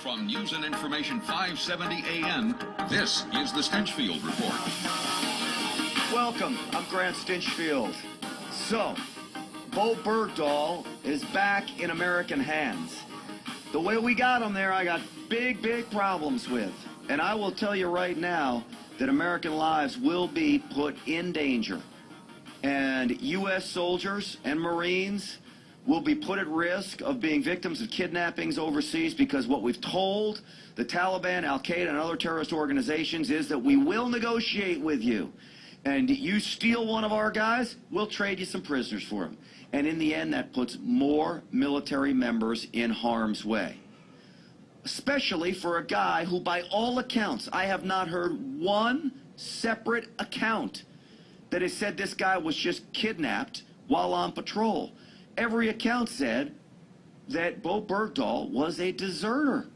From News and Information 570 AM, this is the Stinchfield Report. Welcome, I'm Grant Stinchfield. So, Bowe Bergdahl is back in American hands. The way we got him there, I got big problems with. And I will tell you right now that American lives will be put in danger. And U.S. soldiers and Marines will be put at risk of being victims of kidnappings overseas, because what we've told the Taliban, Al-Qaeda, and other terrorist organizations is that we will negotiate with you. And you steal one of our guys, we'll trade you some prisoners for him. And in the end, that puts more military members in harm's way. Especially for a guy who, by all accounts, I have not heard one separate account that has said this guy was just kidnapped while on patrol. Every account said that Bowe Bergdahl was a deserter.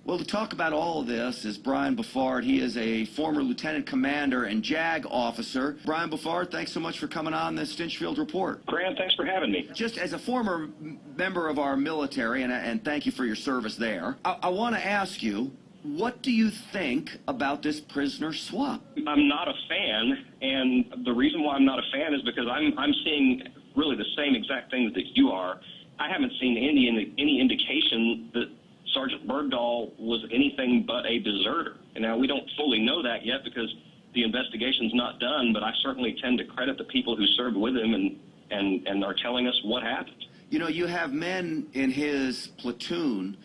Well, to talk about all of this is Brian Bouffard. He is a former lieutenant commander and JAG officer. Brian Bouffard, thanks so much for coming on the Stinchfield Report. Grant, thanks for having me. Just as a former member of our military, and thank you for your service there, I want to ask you, what do you think about this prisoner swap? I'm not a fan, and the reason why I'm not a fan is because I'm seeing really the same exact things that you are. I haven't seen any indication that Sergeant Bergdahl was anything but a deserter. And now we don't fully know that yet because the investigation's not done, but I certainly tend to credit the people who served with him and are telling us what happened. You know, you have men in his platoon.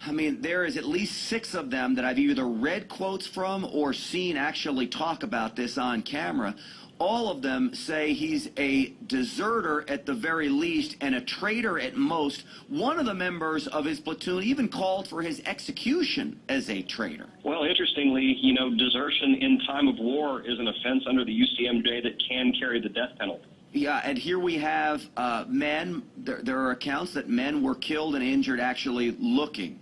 I mean, there is at least 6 of them that I've either read quotes from or seen actually talk about this on camera. All of them say he's a deserter at the very least and a traitor at most. One of the members of his platoon even called for his execution as a traitor. Well, interestingly, you know, desertion in time of war is an offense under the UCMJ that can carry the death penalty. Yeah, and here we have men. There are accounts that men were killed and injured actually looking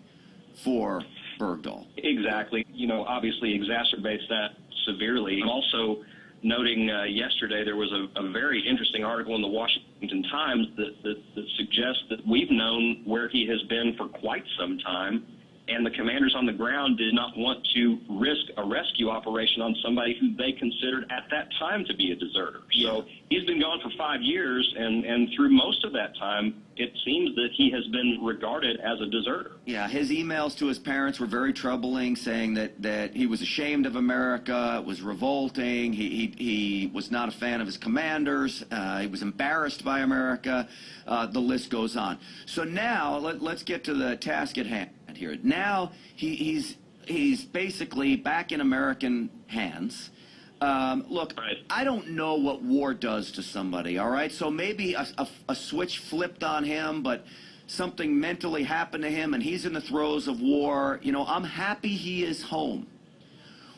for Bergdahl. Exactly. You know, obviously exacerbates that severely. Also, noting yesterday there was a very interesting article in the Washington Times that suggests that we've known where he has been for quite some time, and the commanders on the ground did not want to risk a rescue operation on somebody who they considered at that time to be a deserter. So he's been gone for 5 years, and through most of that time, it seems that he has been regarded as a deserter. Yeah, his emails to his parents were very troubling, saying that he was ashamed of America, it was revolting, he was not a fan of his commanders, he was embarrassed by America, the list goes on. So now, let's get to the task at hand here. Now, he's basically back in American hands. Look, right. I don't know what war does to somebody, all right? So maybe a switch flipped on him, but something mentally happened to him, and he's in the throes of war. You know, I'm happy he is home.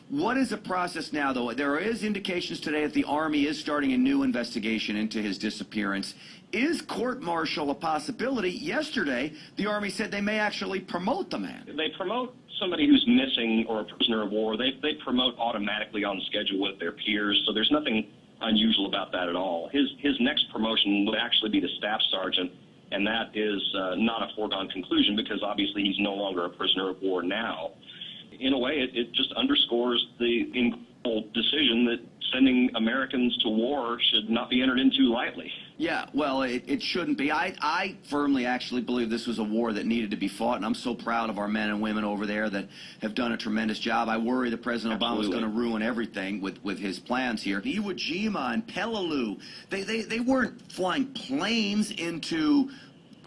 What is the process now, though? There is indications today that the Army is starting a new investigation into his disappearance. Is court-martial a possibility? Yesterday, the Army said they may actually promote the man. They promote somebody who's missing or a prisoner of war. They promote automatically on schedule with their peers, so there's nothing unusual about that at all. His next promotion would actually be the staff sergeant, and that is not a foregone conclusion because obviously he's no longer a prisoner of war now. In a way, it just underscores the incredible decision that sending Americans to war should not be entered into lightly. Yeah, well, it shouldn't be. I firmly actually believe this was a war that needed to be fought, and I'm so proud of our men and women over there that have done a tremendous job. I worry that President Obama is going to ruin everything with his plans here. Iwo Jima and Peleliu, they weren't flying planes into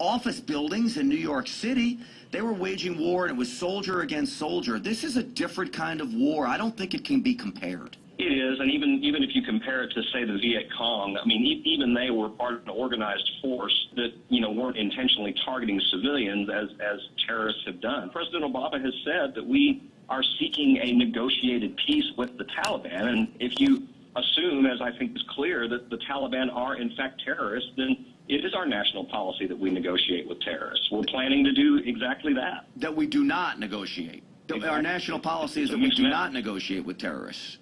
office buildings in New York City. They were waging war, and it was soldier against soldier. This is a different kind of war. I don't think it can be compared. It is, and even if you compare it to, say, the Viet Cong, I mean, even they were part of an organized force that, you know, weren't intentionally targeting civilians as terrorists have done. President Obama has said that we are seeking a negotiated peace with the Taliban, and if you assume, as I think is clear, that the Taliban are, in fact, terrorists, then it is our national policy that we negotiate with terrorists. We're planning to do exactly that. That we do not negotiate. Exactly. Our national policy is that we do not negotiate with terrorists.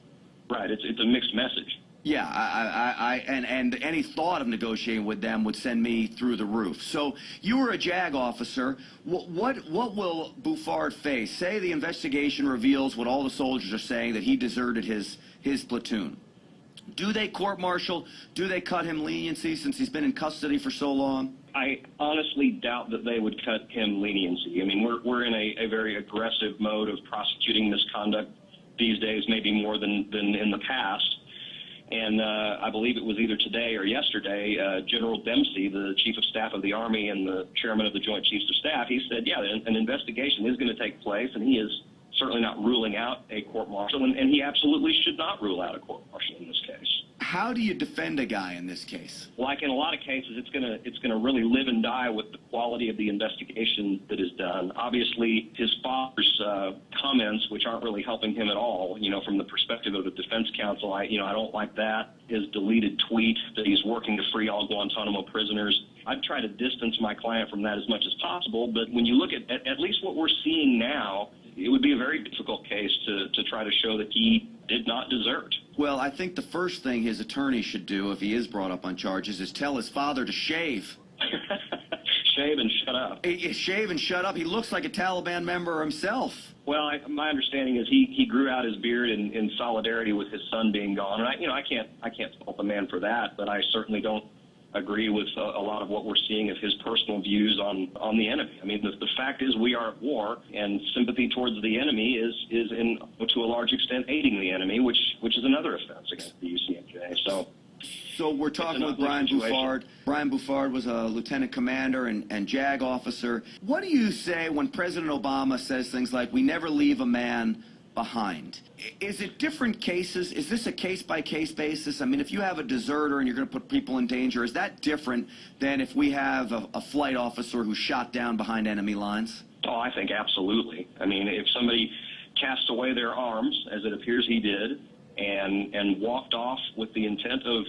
Right. It's a mixed message. Yeah, and any thought of negotiating with them would send me through the roof. So you were a JAG officer. What will Bouffard face? Say the investigation reveals what all the soldiers are saying, that he deserted his platoon. Do they court-martial? Do they cut him leniency since he's been in custody for so long? I honestly doubt that they would cut him leniency. I mean, we're in a very aggressive mode of prosecuting misconduct these days, maybe more than in the past. And I believe it was either today or yesterday, General Dempsey, the Chief of Staff of the Army and the Chairman of the Joint Chiefs of Staff, he said, yeah, an investigation is going to take place, and he is certainly not ruling out a court-martial, and he absolutely should not rule out a court-martial in this case. How do you defend a guy in this case? Like in a lot of cases, it's gonna really live and die with the quality of the investigation that is done. Obviously, his father's comments, which aren't really helping him at all, from the perspective of the defense counsel, I don't like that. His deleted tweet that he's working to free all Guantanamo prisoners. I'd try to distance my client from that as much as possible, but when you look at least what we're seeing now, it would be a very difficult case to try to show that he did not desert. Well, I think the first thing his attorney should do if he is brought up on charges is tell his father to shave. Shave and shut up. Shave and shut up. He looks like a Taliban member himself. Well, my understanding is he grew out his beard in solidarity with his son being gone, and I can't fault the man for that, but I certainly don't agree with a lot of what we're seeing of his personal views on the enemy. I mean, the fact is we are at war, and sympathy towards the enemy is to a large extent aiding the enemy, which is another offense against the UCMJ. So we're talking with Brian Bouffard. Brian Bouffard was a lieutenant commander and JAG officer. What do you say when President Obama says things like, we never leave a man behind? Is it different cases? Is this a case-by-case basis? I mean, if you have a deserter and you're going to put people in danger, is that different than if we have a flight officer who's shot down behind enemy lines? Oh, I think absolutely. I mean, if somebody casts away their arms, as it appears he did, and walked off with the intent of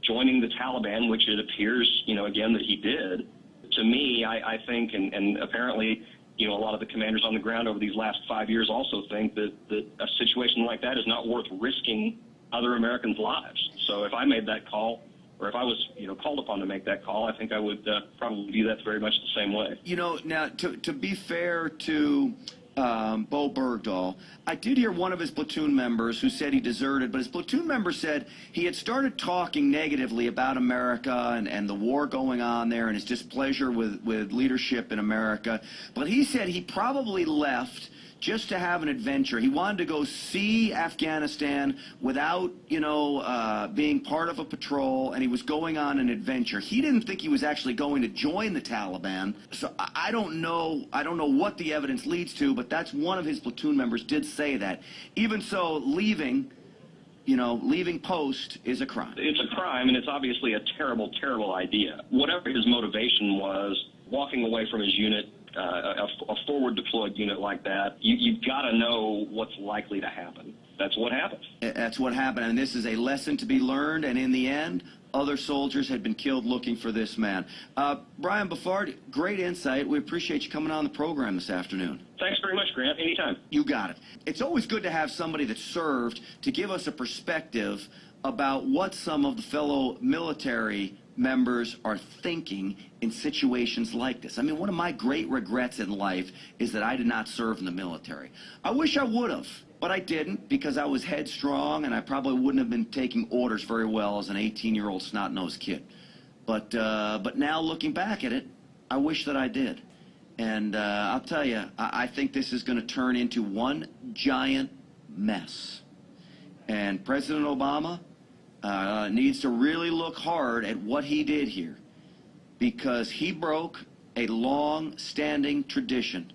joining the Taliban, which it appears, again, that he did, to me, I think, and apparently, a lot of the commanders on the ground over these last 5 years also think that a situation like that is not worth risking other Americans' lives. So if I made that call, or if I was, called upon to make that call, I think I would probably view that very much the same way. Now, to be fair to Bowe Bergdahl, I did hear one of his platoon members who said he deserted, but his platoon member said he had started talking negatively about America and the war going on there and his displeasure with leadership in America. But he said he probably left just to have an adventure. He wanted to go see Afghanistan without, being part of a patrol, and he was going on an adventure. He didn't think he was actually going to join the Taliban. So I don't know what the evidence leads to, but that's one of his platoon members did say that. Even so, leaving post is a crime. It's a crime, and it's obviously a terrible, terrible idea. Whatever his motivation was, walking away from his unit, a forward deployed unit like that, you've got to know what's likely to happen. That's what happened. That's what happened, and this is a lesson to be learned, and in the end, other soldiers had been killed looking for this man. Brian Bouffard, great insight. We appreciate you coming on the program this afternoon. Thanks very much, Grant. Anytime. You got it. It's always good to have somebody that served to give us a perspective about what some of the fellow military members are thinking in situations like this. I mean, one of my great regrets in life is that I did not serve in the military. I wish I would have, but I didn't because I was headstrong and I probably wouldn't have been taking orders very well as an 18-year-old snot-nosed kid. But now looking back at it, I wish that I did. And I'll tell you, I think this is going to turn into one giant mess. And President Obama needs to really look hard at what he did here, because he broke a long-standing tradition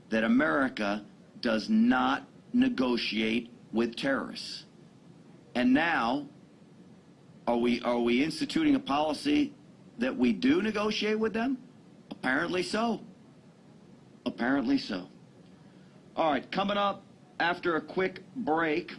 that America does not negotiate with terrorists. And now, are we instituting a policy that we do negotiate with them? Apparently so. Apparently so. All right, coming up after a quick break,